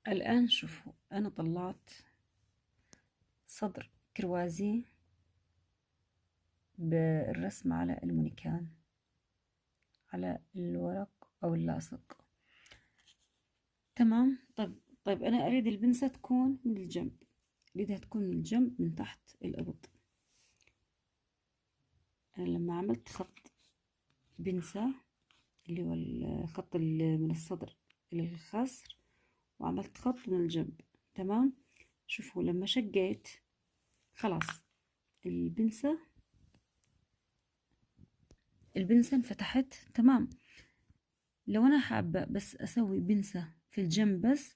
الآن شوفوا أنا طلعت صدر كروازي بالرسم على المونيكان على الورق أو اللاصق. تمام. طيب أنا أريد البنسة تكون من الجنب، أريدها تكون من الجنب من تحت الإبط. أنا لما عملت خط بنسة اللي هو الخط اللي من الصدر إلى الخصر، وعملت خط من الجنب. تمام. شوفوا لما شقيت خلاص البنسة انفتحت. تمام. لو انا حابة بس اسوي بنسة في الجنب بس،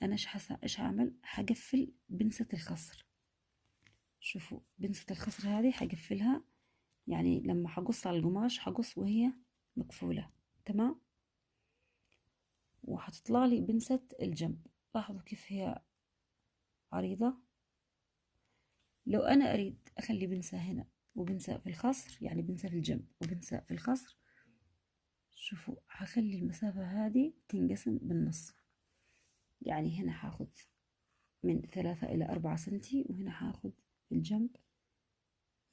انا ايش هعمل؟ حقفل بنسة الخصر. شوفوا بنسة الخصر هذه حقفلها، يعني لما حقص على القماش حقص وهي مقفولة. تمام. وحتطلع لي بنسة الجنب. لاحظوا كيف هي عريضة. لو انا اريد اخلي بنسة هنا وبنسة في الخصر، يعني بنسة في الجنب وبنسة في الخصر، شوفوا هخلي المسافة هذه تنقسم بالنص. يعني هنا هاخد من 3 إلى 4 سنتي، وهنا هاخد في الجنب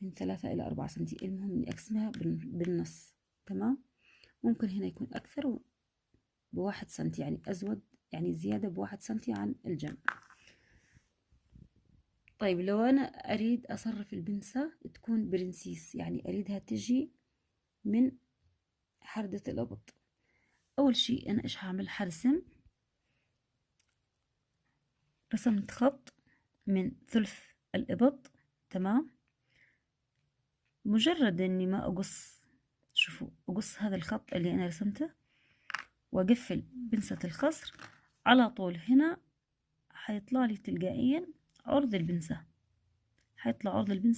من 3 إلى 4 سنتي. المهم إني أقسمها بالنص. تمام. ممكن هنا يكون أكثر ب1 سنتي، يعني أزود، يعني زيادة ب1 سنتي عن الجنب. طيب لو أنا أريد أصرف البنسة تكون برنسيس، يعني أريدها تجي من حردة الإبط، أول شي أنا إيش هعمل؟ رسمت خط من ثلث الإبط. تمام. مجرد اني ما اقص، شوفوا اقص هذا الخط اللي انا رسمته واقفل بنسة الخصر على طول، هنا حيطلع لي تلقائيا عرض البنسة، حيطلع عرض البنسة